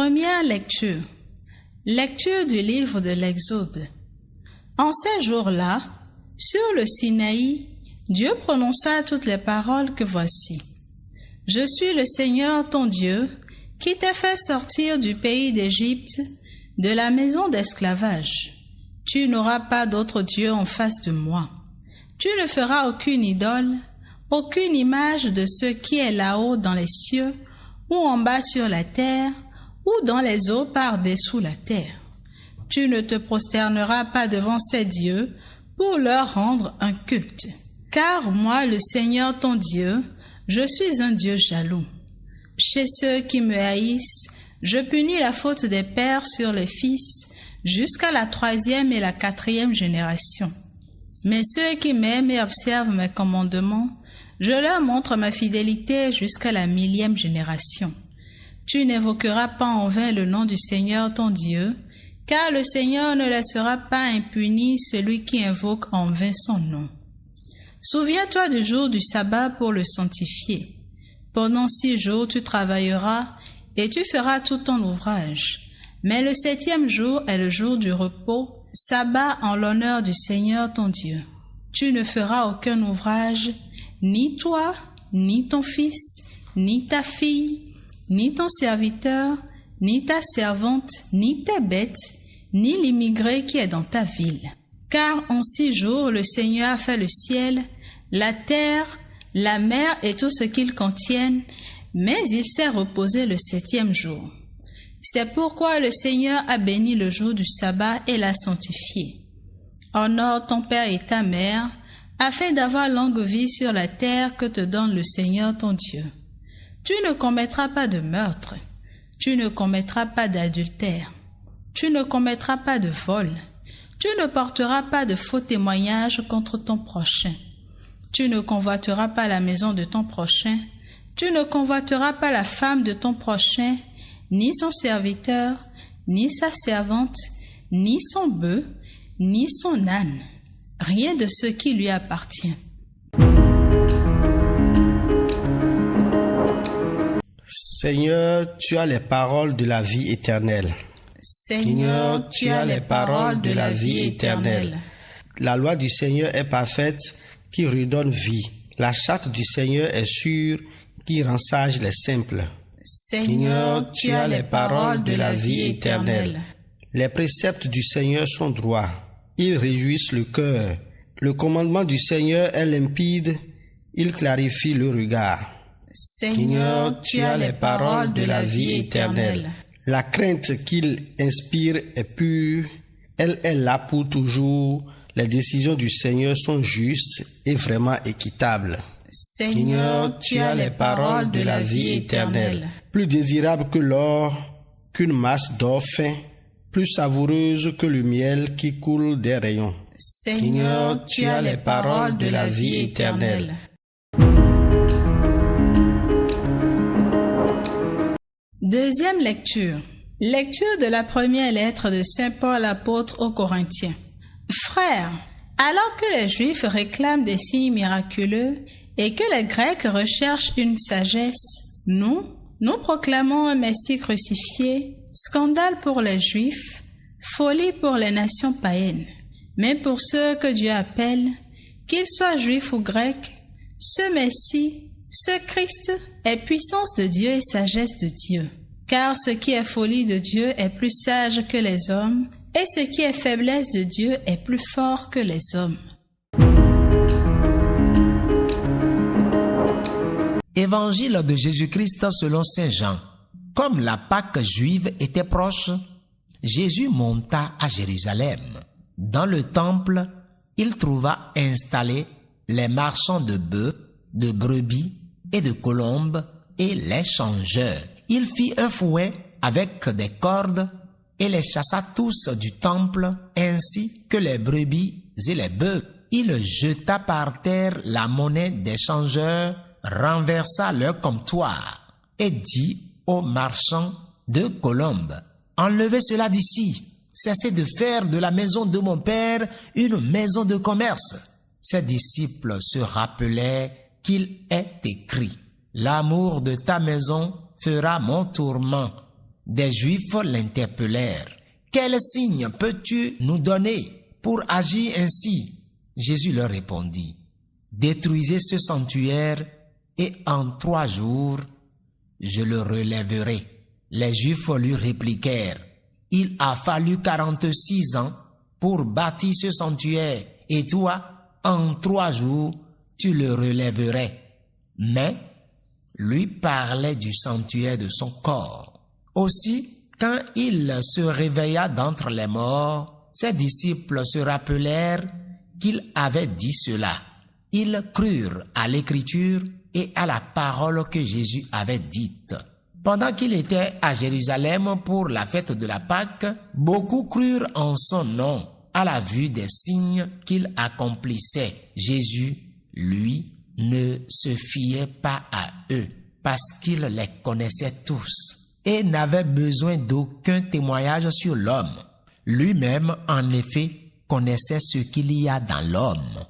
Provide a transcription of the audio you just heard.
Première lecture. Lecture du livre de l'Exode. En ces jours-là, sur le Sinaï, Dieu prononça toutes les paroles que voici. Je suis le Seigneur ton Dieu, qui t'a fait sortir du pays d'Égypte, de la maison d'esclavage. Tu n'auras pas d'autre Dieu en face de moi. Tu ne feras aucune idole, aucune image de ce qui est là-haut dans les cieux, ou en bas sur la terre, ou dans les eaux par-dessous la terre. Tu ne te prosterneras pas devant ces dieux pour leur rendre un culte. Car moi, le Seigneur ton Dieu, je suis un Dieu jaloux. Chez ceux qui me haïssent, je punis la faute des pères sur les fils, jusqu'à la 3e et la 4e génération. Mais ceux qui m'aiment et observent mes commandements, je leur montre ma fidélité jusqu'à la 1000e génération. Tu n'évoqueras pas en vain le nom du Seigneur ton Dieu, car le Seigneur ne laissera pas impuni celui qui invoque en vain son nom. Souviens-toi du jour du sabbat pour le sanctifier. Pendant 6 jours tu travailleras et tu feras tout ton ouvrage. Mais le 7e jour est le jour du repos, sabbat en l'honneur du Seigneur ton Dieu. Tu ne feras aucun ouvrage, ni toi, ni ton fils, ni ta fille, ni ton serviteur, ni ta servante, ni tes bêtes, ni l'immigré qui est dans ta ville. Car en 6 jours le Seigneur a fait le ciel, la terre, la mer et tout ce qu'ils contiennent, mais il s'est reposé le 7e jour. C'est pourquoi le Seigneur a béni le jour du sabbat et l'a sanctifié. Honore ton père et ta mère, afin d'avoir longue vie sur la terre que te donne le Seigneur ton Dieu. Tu ne commettras pas de meurtre, tu ne commettras pas d'adultère, tu ne commettras pas de vol, tu ne porteras pas de faux témoignages contre ton prochain. Tu ne convoiteras pas la maison de ton prochain, tu ne convoiteras pas la femme de ton prochain, ni son serviteur, ni sa servante, ni son bœuf, ni son âne, rien de ce qui lui appartient. Seigneur, tu as les paroles de la vie éternelle. Seigneur, tu as les paroles de la vie éternelle. La loi du Seigneur est parfaite, qui redonne vie. La charte du Seigneur est sûre, qui rend sages les simples. Seigneur, tu as les paroles de la vie éternelle. Les préceptes du Seigneur sont droits. Ils réjouissent le cœur. Le commandement du Seigneur est limpide. Il clarifie le regard. Seigneur, tu as les paroles de la vie éternelle. La crainte qu'il inspire est pure. Elle est là pour toujours. Les décisions du Seigneur sont justes et vraiment équitables. Seigneur, tu as les paroles de la vie éternelle. Plus désirable que l'or, qu'une masse d'or fin, plus savoureuse que le miel qui coule des rayons. Seigneur, tu as les paroles de la vie éternelle. Deuxième lecture. Lecture de la première lettre de Saint Paul apôtre aux Corinthiens. Frères, alors que les Juifs réclament des signes miraculeux et que les Grecs recherchent une sagesse, nous proclamons un Messie crucifié, scandale pour les Juifs, folie pour les nations païennes. Mais pour ceux que Dieu appelle, qu'ils soient Juifs ou Grecs, ce Messie, ce Christ est puissance de Dieu et sagesse de Dieu. Car ce qui est folie de Dieu est plus sage que les hommes, et ce qui est faiblesse de Dieu est plus fort que les hommes. Évangile de Jésus-Christ selon saint Jean. Comme la Pâque juive était proche, Jésus monta à Jérusalem. Dans le temple, il trouva installés les marchands de bœufs, de brebis et de colombes et les changeurs. Il fit un fouet avec des cordes et les chassa tous du temple, ainsi que les brebis et les bœufs. Il jeta par terre la monnaie des changeurs, renversa leur comptoir et dit aux marchands de colombes: enlevez cela d'ici, cessez de faire de la maison de mon père une maison de commerce. Ses disciples se rappelaient qu'il est écrit: l'amour de ta maison fera mon tourment. Des Juifs l'interpellèrent. « Quel signe peux-tu nous donner pour agir ainsi ?» Jésus leur répondit, « Détruisez ce sanctuaire et en 3 jours, je le relèverai. » Les Juifs lui répliquèrent, « Il a fallu 46 ans pour bâtir ce sanctuaire, et toi, en 3 jours, tu le relèverais. » Mais lui parlait du sanctuaire de son corps. Aussi, quand il se réveilla d'entre les morts, ses disciples se rappelèrent qu'il avait dit cela. Ils crurent à l'Écriture et à la parole que Jésus avait dite. Pendant qu'il était à Jérusalem pour la fête de la Pâque, beaucoup crurent en son nom à la vue des signes qu'il accomplissait. Jésus, lui, ne se fiait pas à eux parce qu'il les connaissait tous et n'avait besoin d'aucun témoignage sur l'homme. Lui-même, en effet, connaissait ce qu'il y a dans l'homme.